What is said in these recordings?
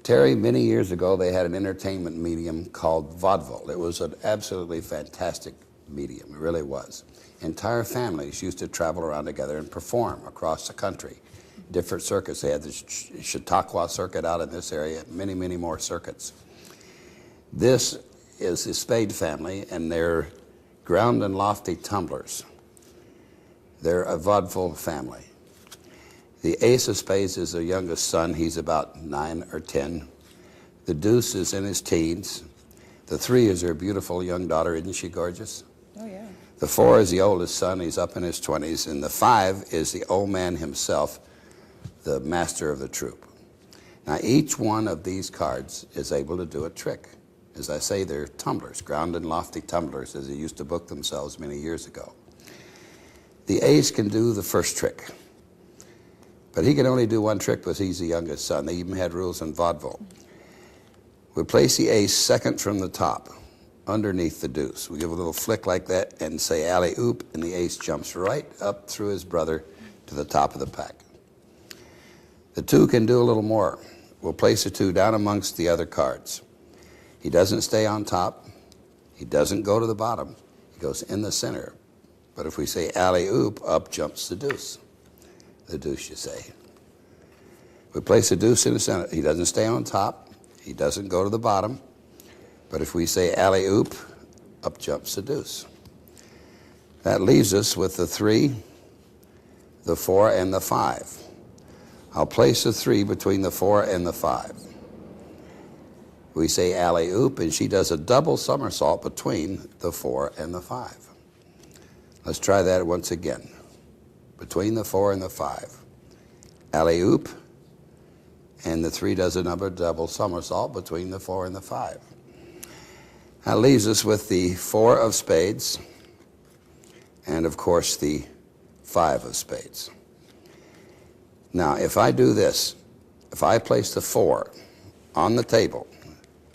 Terry, many years ago, they had an entertainment medium called vaudeville. It was an absolutely fantastic medium. It really was. Entire families used to travel around together and perform across the country. Different circuits. They had the Chautauqua circuit out in this area, many, many more circuits. This is the Spade family, and they're ground and lofty tumblers. They're a vaudeville family. The ace of spades is their youngest son. He's about 9 or 10. The deuce is in his teens. The 3 is their beautiful young daughter. Isn't she gorgeous? Oh, yeah. The 4 is the oldest son. He's up in his 20s. And the 5 is the old man himself, the master of the troupe. Now, each one of these cards is able to do a trick. As I say, they're tumblers, ground and lofty tumblers, as they used to book themselves many years ago. The ace can do the first trick. But he can only do one trick because he's the youngest son. They even had rules in vaudeville. We place the ace second from the top, underneath the deuce. We give a little flick like that and say alley-oop, and the ace jumps right up through his brother to the top of the pack. The 2 can do a little more. We'll place the 2 down amongst the other cards. He doesn't stay on top. He doesn't go to the bottom. He goes in the center. But if we say alley-oop, up jumps the deuce. The deuce, you say. We place the deuce in the center. He doesn't stay on top. He doesn't go to the bottom. But if we say alley-oop, up jumps the deuce. That leaves us with the 3, the 4, and the 5. I'll place the 3 between the 4 and the 5. We say alley-oop, and she does a double somersault between the 4 and the 5. Let's try that once again. Between the 4 and the 5. Alley-oop, and the 3 does another double somersault between the 4 and the 5. That leaves us with the 4 of spades, and of course the 5 of spades. Now, if I do this, if I place the 4 on the table,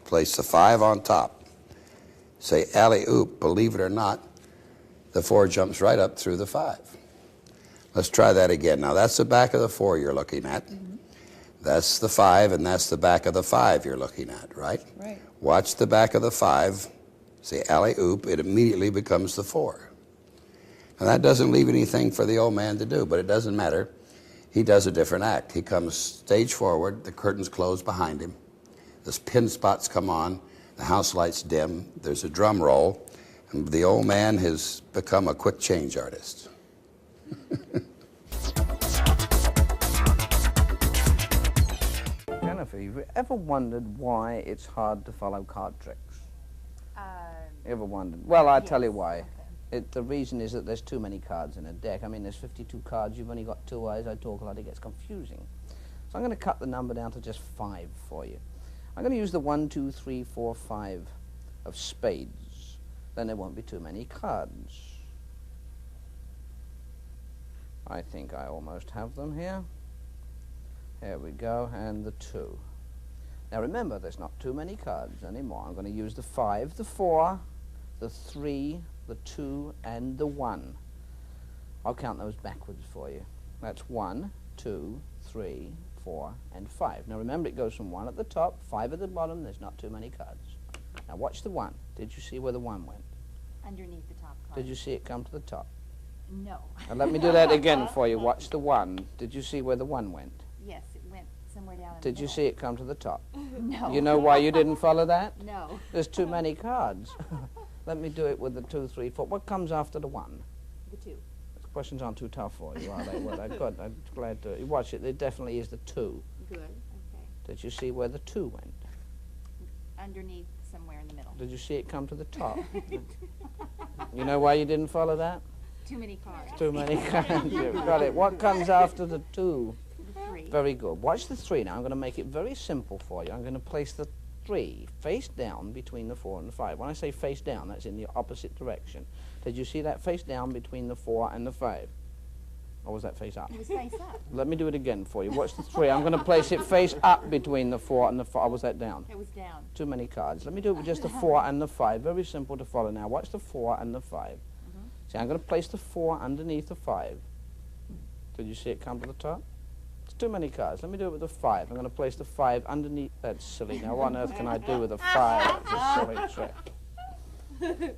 place the 5 on top, say alley-oop, believe it or not, the 4 jumps right up through the 5. Let's try that again. Now, that's the back of the 4 you're looking at. Mm-hmm. That's the 5, and that's the back of the 5 you're looking at, right? Right. Watch the back of the 5, say alley-oop, it immediately becomes the 4. Now, that doesn't leave anything for the old man to do, but it doesn't matter. He does a different act. He comes stage forward, the curtains close behind him, the pin spots come on, the house lights dim, there's a drum roll, and the old man has become a quick change artist. Jennifer, have you ever wondered why it's hard to follow card tricks? Ever wondered? Well, I'll tell you why. Okay. The reason is that there's too many cards in a deck. I mean, there's 52 cards, you've only got 2 eyes, I talk a lot, it gets confusing. So I'm going to cut the number down to just 5 for you. I'm going to use the 1, 2, 3, 4, 5 of spades. Then there won't be too many cards. I think I almost have them here. Here we go, and the 2. Now remember, there's not too many cards anymore. I'm going to use the 5, the 4, the 3, the 2, and the 1. I'll count those backwards for you. That's 1, 2, 3, 4, and 5. Now remember, it goes from 1 at the top, 5 at the bottom. There's not too many cards. Now watch the 1. Did you see where the 1 went? Underneath the top card. Did you see it come to the top? No. Now let me do that again for you. Watch the 1. Did you see where the 1 went? Yes, it went somewhere down in Did the you middle. see it come to the top? No. You know why you didn't follow that? No. There's too many cards. Let me do it with the 2, 3, 4. What comes after the 1? The 2. The questions aren't too tough for you, are they? Well, good. I'm glad to. Watch it. There definitely is the 2. Good. Okay. Did you see where the 2 went? Underneath, somewhere in the middle. Did you see it come to the top? You know why you didn't follow that? Too many cards. Too many cards. You've got it. What comes after the 2? The 3. Very good. Watch the 3 now. I'm going to make it very simple for you. I'm going to place the 3 face down between the 4 and the 5. When I say face down, that's in the opposite direction. Did you see that face down between the 4 and the 5? Or was that face up? It was face up. Let me do it again for you. Watch the 3. I'm going to place it face up between the 4 and the 5. Or was that down? It was down. Too many cards. Let me do it with just the 4 and the 5. Very simple to follow now. Watch the 4 and the 5. See, I'm going to place the 4 underneath the 5. Did you see it come to the top? It's too many cards. Let me do it with the 5. I'm going to place the 5 underneath. That's silly. Now, what on earth can I do with a 5? It's a silly trick.